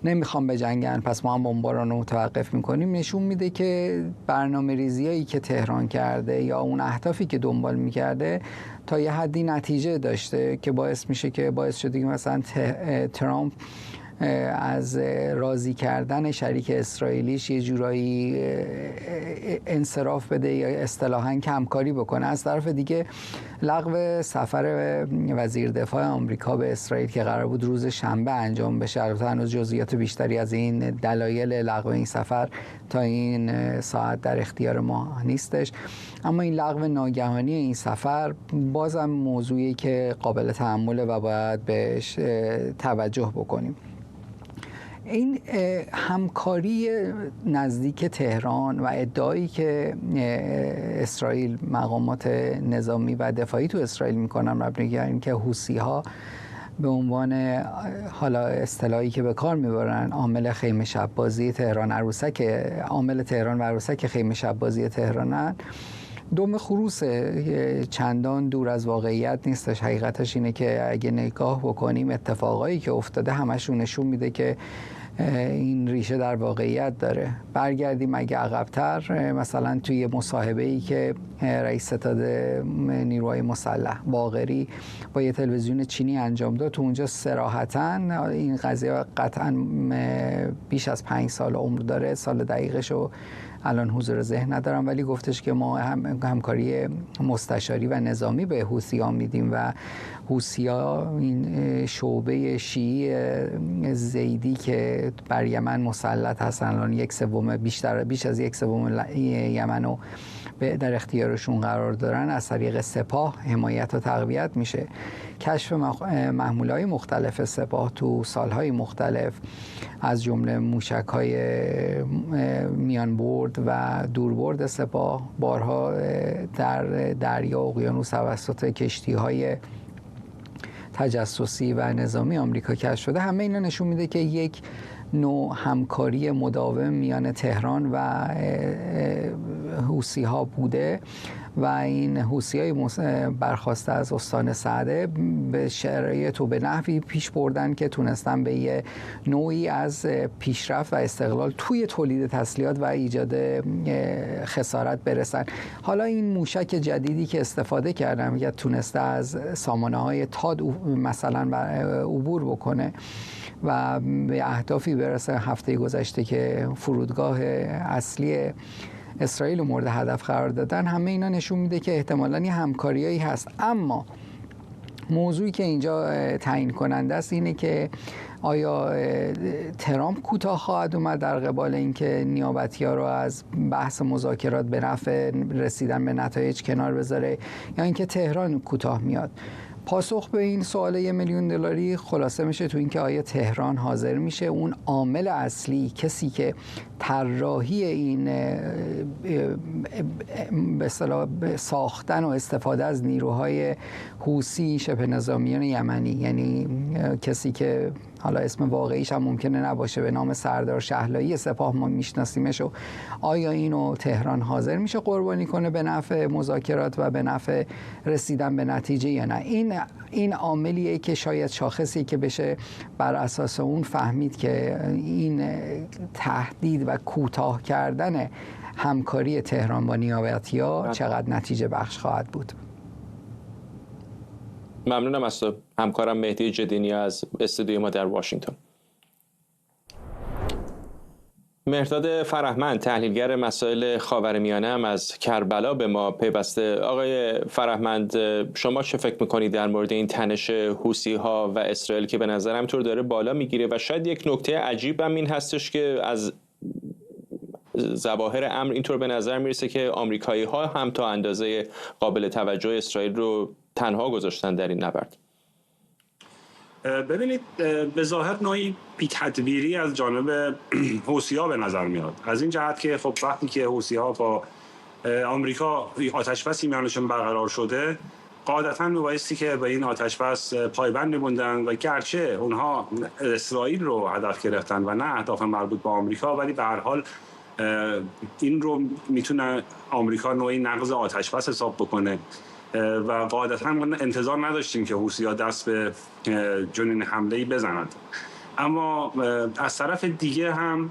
نمیخوام بجنگن، پس ما هم بمباران رو متوقف میکنیم، نشون میده که برنامه‌ریزیایی که تهران کرده یا اون اهدافی که دنبال میکرده تا یه حدی نتیجه داشته که باعث شده که مثلا ترامپ از راضی کردن شریک اسرائیلیش یه جورایی انصراف بده یا اصطلاحاً کمکاری بکنه. از طرف دیگه لغو سفر وزیر دفاع آمریکا به اسرائیل که قرار بود روز شنبه انجام بشه، البته هنوز جزئیات بیشتری از این دلایل لغو این سفر تا این ساعت در اختیار ما نیستش، اما این لغو ناگهانی این سفر بازم موضوعی که قابل تأمله و باید بهش توجه بکنیم. این همکاری نزدیک تهران و ادعایی که اسرائیل مقامات نظامی و دفاعی تو اسرائیل میکنن مبنی بر اینکه حوثی‌ها به عنوان حالا اصطلاحی که به کار میبرن عامل خیمه شب بازی تهران عامل تهران و عروسک خیمه شب بازی تهرانن، دم خروس چندان دور از واقعیت نیستش. حقیقتش اینه که اگه نگاه بکنیم اتفاقایی که افتاده همشون نشون میده که این ریشه در واقعیت داره. برگردیم اگه عقب‌تر، مثلا توی مصاحبه‌ای که رئیس ستاد نیروهای مسلح باقری با یه تلویزیون چینی انجام داد، تو اونجا صراحتاً این قضیه قطعاً بیش از 5 سال عمر داره، سال دقیقشو الان حضور ذهن ندارم، ولی گفتش که ما همکاری مستشاری و نظامی به حوثی‌ها میدیم و حوثی‌ها این شعبه شیعی زیدی که بر یمن مسلط هستن، الان بیش از 1/3 یمن رو در اختیارشون قرار دارن از طریق سپاه حمایت و تقویت میشه. کشف محموله‌های مختلف سپاه تو سالهای مختلف از جمله موشک‌های میانبرد و دوربرد سپاه بارها در دریا و اقیانوس توسط کشتی‌های تجسسی و نظامی آمریکا کشف شده. همه اینا نشون میده که یک نوع همکاری مداوم میان تهران و حوثی‌ها بوده و این حوثی‌های برخواسته از استان سعده به شرایط و به نحوی پیش بردن که تونستن به یه نوعی از پیشرفت و استقلال توی تولید تسلیحات و ایجاد خسارت برسن. حالا این موشک جدیدی که استفاده کردن میگه تونسته از سامانه‌های تاد مثلا عبور بکنه و به اهدافی برسه. هفته گذشته که فرودگاه اصلی اسرائیل مورد هدف قرار دادن، همه اینا نشون میده که احتمالاً یه همکاریایی هست. اما موضوعی که اینجا تعیین کننده است اینه که آیا ترامپ کوتاه خواهد اومد در قبال اینکه نیابتی‌ها رو از بحث مذاکرات به نفع رسیدن به نتایج کنار بذاره، یا اینکه تهران کوتاه میاد؟ پاسخ به این سوال $1,000,000 خلاصه میشه تو اینکه آیا تهران حاضر میشه اون عامل اصلی، کسی که طراحی این به اصطلاح ساختن و استفاده از نیروهای حوثی شبه نظامیان یمنی، یعنی کسی که حالا اسم واقعیش هم ممکنه نباشه، به نام سردار شهلایی سپاه ما میشناسیمش، و آیا اینو تهران حاضر میشه قربانی کنه به نفع مذاکرات و به نفع رسیدن به نتیجه یا نه؟ این عاملیه که شاید شاخصی که بشه بر اساس اون فهمید که این تهدید و کوتاه کردن همکاری تهران با نیابتی‌ها چقدر نتیجه بخش خواهد بود. ممنونم از تو همکارم مهدی جدینی از استودیو ما در واشنگتن. مهرداد فرهمند تحلیلگر مسائل خاورمیانه هم از کربلا به ما پیوسته. آقای فرهمند، شما چه فکر میکنید در مورد این تنش حوثی‌ها و اسرائیل که به نظرم طور داره بالا میگیره و شاید یک نکته عجیب هم این هستش که از ظواهر امر اینطور به نظر میرسه که آمریکایی‌ها هم تا اندازه قابل توجه اسرائیل رو تنها گذاشتن در این نبرد. ببینید، به ظاهر نوعی بی‌تدبیری از جانب حوثی‌ها به نظر میاد، از این جهت که خب وقتی که حوثی‌ها با آمریکا آتش‌بسی میانشون برقرار شده، قاعدتاً میبایستی که به این آتش‌بس پایبند می‌موندن و گرچه اونها اسرائیل رو هدف گرفتن و نه اهداف مربوط به آمریکا، ولی به هر حال این رو میتونه آمریکا نوعی نقض آتش‌بس حساب بکنه و قاعدتاً انتظار نداشتیم که حوثی‌ها دست به چنین حمله‌ای بزنند. اما از طرف دیگه هم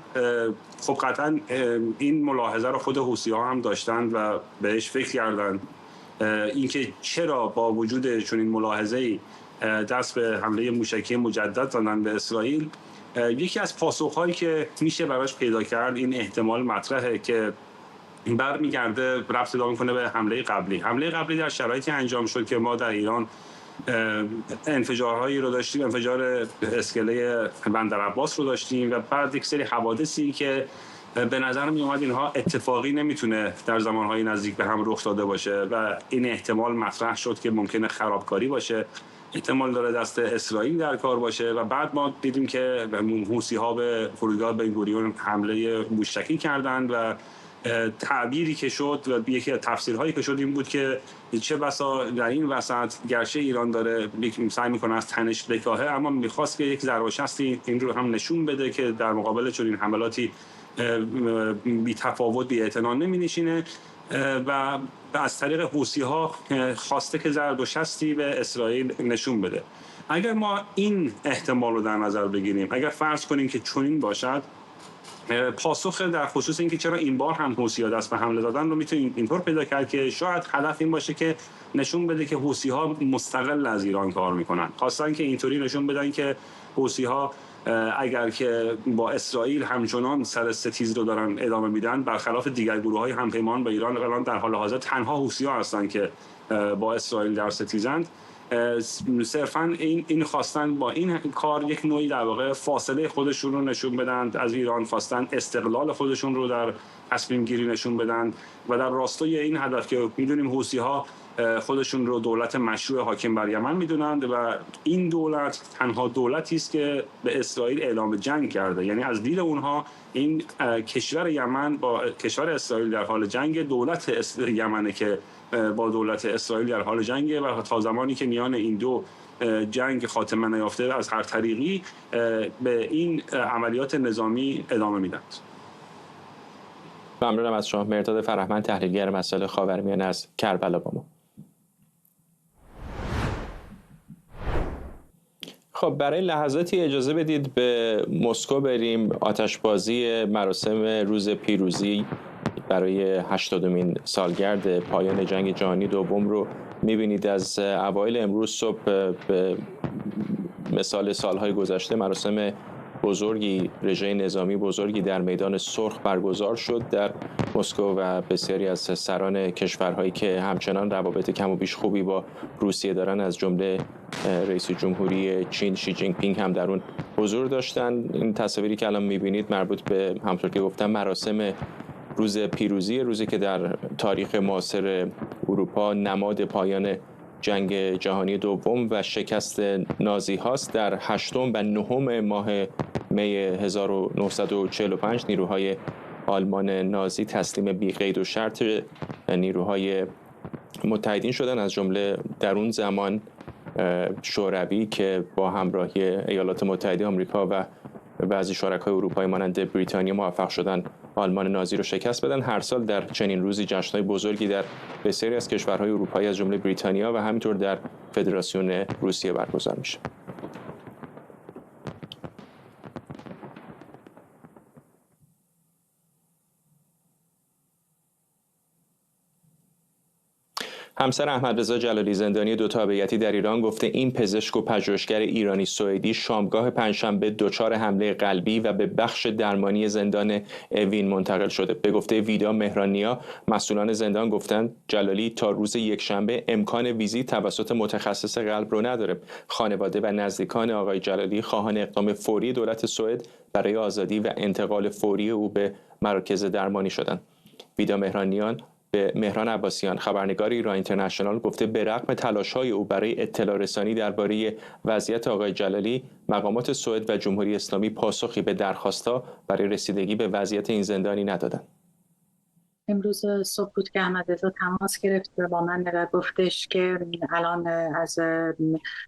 خب قطعاً این ملاحظه رو خود حوثی‌ها هم داشتند و بهش فکر کردند، اینکه چرا با وجود چنین ملاحظه‌ای دست به حمله موشکی مجدد زدن به اسرائیل. یکی از پاسخ‌هایی که میشه براش پیدا کرد این احتمال مطرحه که برمیگرده ربط پیدا میکنه به حمله قبلی در شرایطی انجام شد که ما در ایران انفجارهایی رو داشتیم، انفجار اسکله بندر عباس رو داشتیم و بعد یک سری حوادثی که به نظر می اومد اینها اتفاقی نمیتونه در زمانهای نزدیک به هم رخ داده باشه و این احتمال مطرح شد که ممکنه خرابکاری باشه، احتمال داره دست اسرائیل در کار باشه و بعد ما دیدیم که حوثی‌ها به فرودگاه بن‌گوریون حمله موشکی کردند و تعبیری که شد و یکی از تفسیرهایی که شد این بود که چه بسا در این وسط گرچه ایران داره سعی میکنه از تنش بکاهه، اما میخواست که یک ضرب و شستی این رو هم نشون بده که در مقابل چنین حملاتی بی تفاوت بی اعتنا نمینشینه و از طریق حوثی‌ها خواسته که ضرب و شستی به اسرائیل نشون بده. اگر ما این احتمال رو در نظر بگیریم، اگر فرض کنیم که چنین باشد، پاسخ در خصوص اینکه چرا این بار هم حوثی‌ها دست به حمله دادن رو میتونیم اینطور پیدا کرد که شاید هدف این باشه که نشون بده که حوثی‌ها مستقل از ایران کار میکنن، خواستن که اینطوری نشون بدن که حوثی‌ها اگر که با اسرائیل همچنان سر ستیز رو دارن ادامه میدن، برخلاف دیگر گروه‌های همپیمان با ایران الان در حال حاضر تنها حوثی‌ها هستن که با اسرائیل در ستیزند صرفاً این خواستن با این کار یک نوعی در واقع فاصله خودشون رو نشون بدن از ایران، خواستن استقلال خودشون رو در تصمیم گیری نشون بدن و در راستای این هدف که میدونیم حوثی‌ها خودشون رو دولت مشروع حاکم بر یمن میدونند و این دولت تنها دولتی است که به اسرائیل اعلام جنگ کرده. یعنی از دید اونها این کشور یمن با کشور اسرائیل در حال جنگ، دولت یمنه که با دولت اسرائیل در حال جنگه و تا زمانی که میان این دو جنگ خاتمه نیافته از هر طریقی به این عملیات نظامی ادامه میدند. ممنونم از شما مرداد فرهمند، تحلیلگر مسائل خاورمیانه از کربلا با ما. خب برای لحظاتی اجازه بدید به مسکو بریم. آتشبازی مراسم روز پیروزی برای 80مین سالگرد پایان جنگ جهانی دوم رو می‌بینید. از اوایل امروز صبح به مثال سالهای گذشته مراسم بزرگی، رژه نظامی بزرگی در میدان سرخ برگزار شد در مسکو و بسیاری از سران کشورهایی که همچنان روابط کم و بیش خوبی با روسیه دارن، از جمله رئیس جمهوری چین شی جینگ پینگ هم در اون حضور داشتن. این تصاویری که الان می‌بینید مربوط به، همونطور که گفتم، مراسم روز پیروزی، روزی که در تاریخ معاصر اروپا نماد پایان جنگ جهانی دوم و شکست نازی هاست. در 8 و 9 ماه می 1945 نیروهای آلمان نازی تسلیم بی قید و شرط نیروهای متحدین شدن، از جمله در اون زمان شوروی که با همراهی ایالات متحده آمریکا و بعضی شرکای اروپایی مانند بریتانیا موفق شدن آلمان نازی رو شکست بدن. هر سال در چنین روزی جشن‌های بزرگی در بسیاری از کشورهای اروپایی از جمله بریتانیا و همینطور در فدراسیون روسیه برگزار میشه. همسر احمدرضا جلالی زندانی دو تابعیتی در ایران گفته این پزشک و پژوهشگر ایرانی سوئدی شامگاه پنجشنبه دچار حمله قلبی و به بخش درمانی زندان اوین منتقل شده. به گفته ویدا مهرانیا، مسئولان زندان گفتند جلالی تا روز یکشنبه امکان ویزیت توسط متخصص قلب رو نداره. خانواده و نزدیکان آقای جلالی خواهان اقدام فوری دولت سوئد برای آزادی و انتقال فوری او به مراکز درمانی شدند. ویدا مهرانیان به مهران عباسیان، خبرنگار ایران اینترنشنال، گفته به رغم تلاش‌های او برای اطلاع رسانی درباره وضعیت آقای جلالی، مقامات سوئد و جمهوری اسلامی پاسخی به درخواست‌ها برای رسیدگی به وضعیت این زندانی ندادند. امروز صبح بود که احمدرضا تماس گرفت و با من گفتش که الان از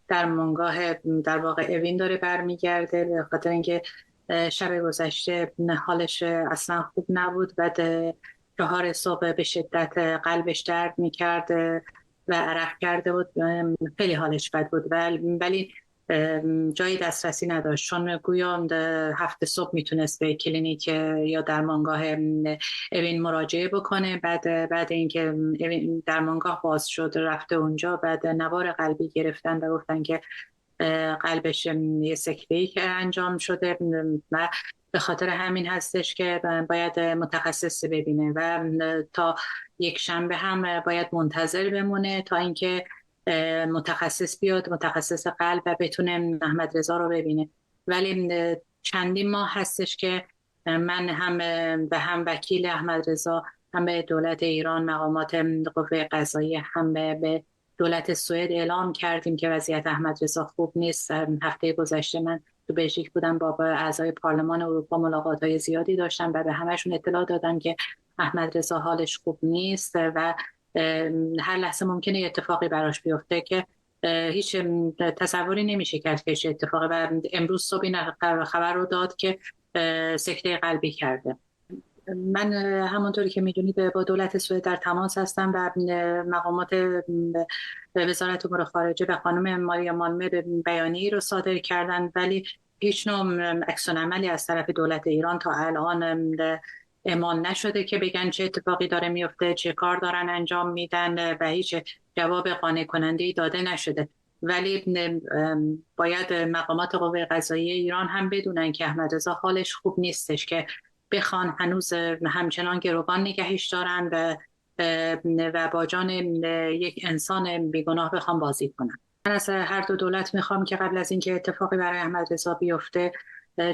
درمانگاه در واقع اوین داره برمیگرده، به خاطر اینکه شب گذشته حالش اصلا خوب نبود. بعد 4 صبح به شدت قلبش درد میکرد و عرق کرده بود، خیلی حالش بد بود ولی جایی دسترسی نداشت، چون گویا 7 صبح میتونست به کلینیک یا درمانگاه اوین مراجعه بکنه. بعد اینکه درمانگاه باز شد رفته اونجا، بعد نوار قلبی گرفتن و گفتن که قلبش یه سکته‌ای که انجام شده و به خاطر همین هستش که باید متخصص ببینه و تا یکشنبه هم باید منتظر بمونه تا اینکه متخصص بیاد، متخصص قلب، و بتونه احمدرضا رو ببینه. ولی چندین ماه هستش که من هم وکیل احمدرضا، هم به دولت ایران، مقامات قوه قضاییه، هم به دولت سوئد اعلام کردیم که وضعیت احمدرضا خوب نیست. هفته گذشته من تو بلژیک بودم، با اعضای پارلمان اروپا ملاقات‌های زیادی داشتم و به همشون اطلاع دادم که احمدرضا حالش خوب نیست و هر لحظه ممکنه اتفاقی براش بیفته که هیچ تصوری نمیشه کرد که چه اتفاقی. و امروز صبح این خبر رو داد که سکته قلبی کرده. من همونطوری که میدونید با دولت سوئد در تماس هستم و مقامات وزارت امور خارجه به خانم ماریا مالمه بیانیه‌ای رو صادر کردن، ولی هیچ نوع اکشن عملی از طرف دولت ایران تا الان اعمال نشده که بگن چه اتفاقی داره میفته، چه کار دارن انجام میدن، و هیچ جواب قانع کننده‌ای داده نشده. ولی باید مقامات قوه قضاییه ایران هم بدونن که احمدرضا حالش خوب نیستش که بخوان هنوز همچنان گروگان نگهش دارن و با جان یک انسان بیگناه بخوان بازی کنن. من از هر دو دولت میخوام که قبل از اینکه اتفاقی برای احمد رضا بیفته،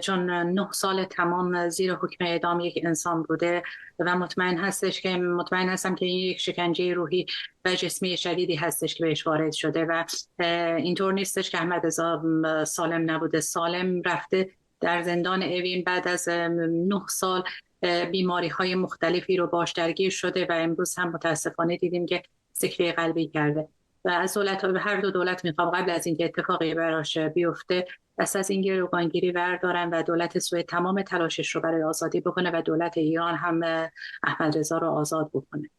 چون 9 سال تمام زیر حکم اعدام یک انسان بوده و مطمئن هستم که این یک شکنجه روحی و جسمی شدیدی هستش که بهش وارد شده و اینطور نیستش که احمد رضا سالم نبوده، سالم رفته در زندان اوین بعد از 9 سال بیماری های مختلفی رو باش درگیر شده و امروز هم متاسفانه دیدیم که سکته قلبی کرده و از هر دو دولت میخوام قبل از اینکه اتفاقی براش بیفته دست از این گروگانگیری بردارن و دولت سوئد تمام تلاشش رو برای آزادی بکنه و دولت ایران هم احمد رضا رو آزاد بکنه.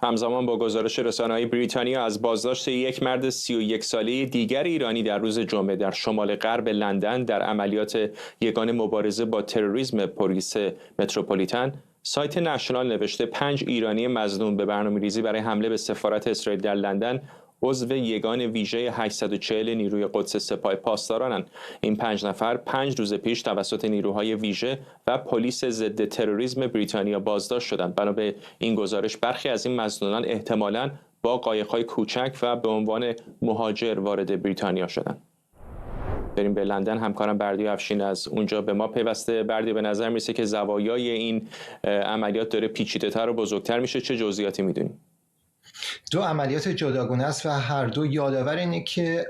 همزمان با گزارش رسانه‌های بریتانیا از بازداشت یک مرد 31 ساله دیگر ایرانی در روز جمعه در شمال غرب لندن در عملیات یگان مبارزه با تروریسم پلیس متروپولیتن، سایت نشنال نوشته 5 ایرانی مظنون به برنامه‌ریزی برای حمله به سفارت اسرائیل در لندن عضو یگان ویژه 840 نیروی قدس سپاه پاسدارانند. این 5 نفر 5 روز پیش توسط نیروهای ویژه و پلیس ضد تروریسم بریتانیا بازداشت شدند. بنا به این گزارش برخی از این مظنونان احتمالاً با قایق‌های کوچک و به عنوان مهاجر وارد بریتانیا شدند. بریم به لندن. همکارم بردیا افشین از اونجا به ما پیوسته. بردیا، به نظر میرسه که زوایای این عملیات داره پیچیده‌تر و بزرگتر میشه. چه جزئیاتی میدونیم؟ دو عملیات جداگانه است و هر دو یادآور اینه که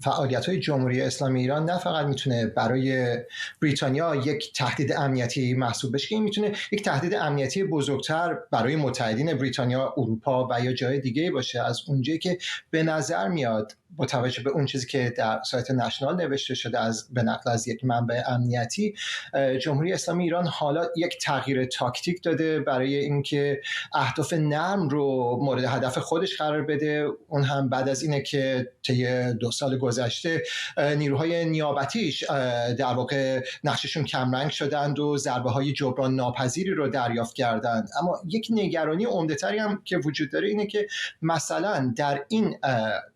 فعالیت‌های جمهوری اسلامی ایران نه فقط میتونه برای بریتانیا یک تهدید امنیتی محسوب بشه، این میتونه یک تهدید امنیتی بزرگتر برای متحدین بریتانیا، اروپا و یا جای دیگه باشه. از اونجایی که به نظر میاد با توجه به اون چیزی که در سایت نشنال نوشته شده به نقل از یک منبع امنیتی، جمهوری اسلامی ایران حالا یک تغییر تاکتیک داده برای اینکه اهداف نرم رو مورد هدف خودش قرار بده. اون هم بعد از اینه که طی 2 سال گذشته نیروهای نیابتیش در واقع نقششون کمرنگ شدند و ضربه‌های جبران ناپذیری رو دریافت کردند. اما یک نگرانی عمده‌تری هم که وجود داره اینه که مثلا در این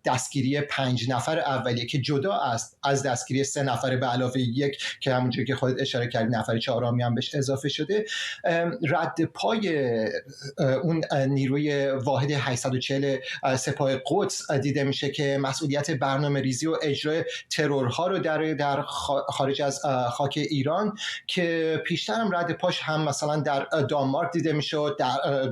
دستگیری 5 نفر اولیه که جدا است از دستگیری 3 نفر به علاوه 1 که همونجوری که خودت اشاره کردی نفر 4 هم بهش اضافه شده، رد پای اون نیروی واحد 840 سپاه قدس دیده میشه که مسئولیت برنامه‌ریزی و اجرای ترورها رو در خارج از خاک ایران که پیشتر هم رد پاش هم مثلا در دانمارک دیده میشه،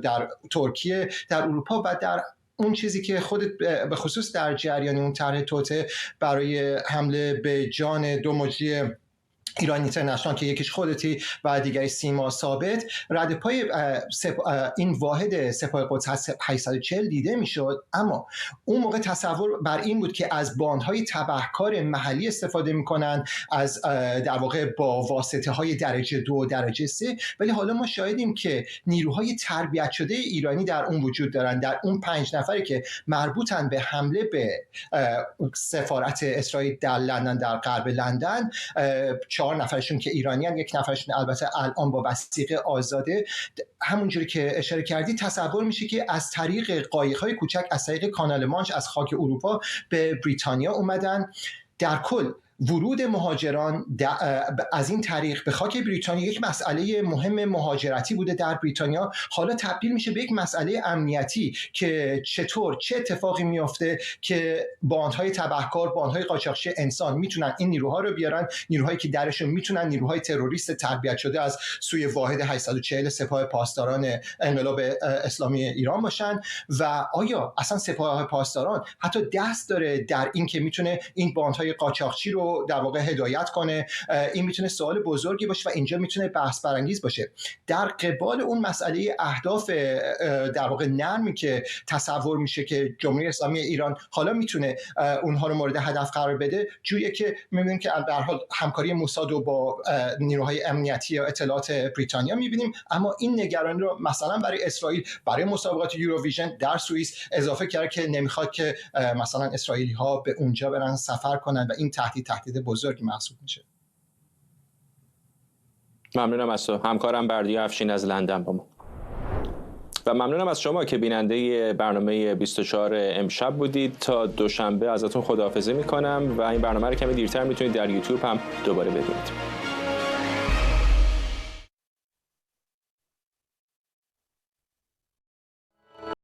در ترکیه، در اروپا و در اون چیزی که خودت به خصوص در جریان اون طرح توطئه برای حمله به جان 2 مجری ایران اینترنشنال که یکیش خودتی و دیگری سیما ثابت، رد پای این واحد سپاه قدس 840 دیده میشد. اما اون موقع تصور بر این بود که از باندهای تبهکار محلی استفاده میکنن، از در واقع با واسطه های درجه 2 و درجه 3، ولی حالا ما شاهدیم که نیروهای تربیت شده ایرانی در اون وجود دارن. در اون 5 نفری که مربوطن به حمله به سفارت اسرائیل در لندن، در غرب لندن، 4 نفرشون که ایرانیان، 1 نفرشون البته الان با وثیقه آزاده، همونجوری که اشاره کردی تصور میشه که از طریق قایق‌های کوچک، از طریق کانال مانچ از خاک اروپا به بریتانیا اومدن. در کل ورود مهاجران از این طریق به خاک بریتانیا یک مسئله مهم مهاجرتی بوده در بریتانیا، حالا تبدیل میشه به یک مسئله امنیتی که چطور چه اتفاقی میفته که باندهای تبهکار، باندهای قاچاقچی انسان میتونن این نیروها رو بیارن، نیروهایی که درشون میتونن نیروهای تروریست تربیت شده از سوی واحد 840 سپاه پاسداران انقلاب اسلامی ایران باشن. و آیا اصلا سپاه پاسداران حتی دست داره در این که میتونه این باندهای قاچاقچی رو در واقع هدایت کنه؟ این میتونه سوال بزرگی باشه و اینجا میتونه بحث برانگیز باشه. در قبال اون مسئله اهداف در واقع نرمی که تصور میشه که جمهوری اسلامی ایران حالا میتونه اونها رو مورد هدف قرار بده، جویی که میبینیم که در حال همکاری موساد و با نیروهای امنیتی و اطلاعات بریتانیا میبینیم. اما این نگرانی رو مثلا برای اسرائیل، برای مسابقات یوروویژن در سوئیس اضافه کرد که نمیخواد که مثلا اسرائیلی ها به اونجا برن سفر کنن و این تهدید بزرگی محسوب میشه. ممنونم از تو همکارم بردیا افشین از لندن با ما. و ممنونم از شما که بیننده برنامه 24 امشب بودید. تا دوشنبه ازتون خداحافظی میکنم و این برنامه رو کمی دیرتر میتونید در یوتیوب هم دوباره ببینید.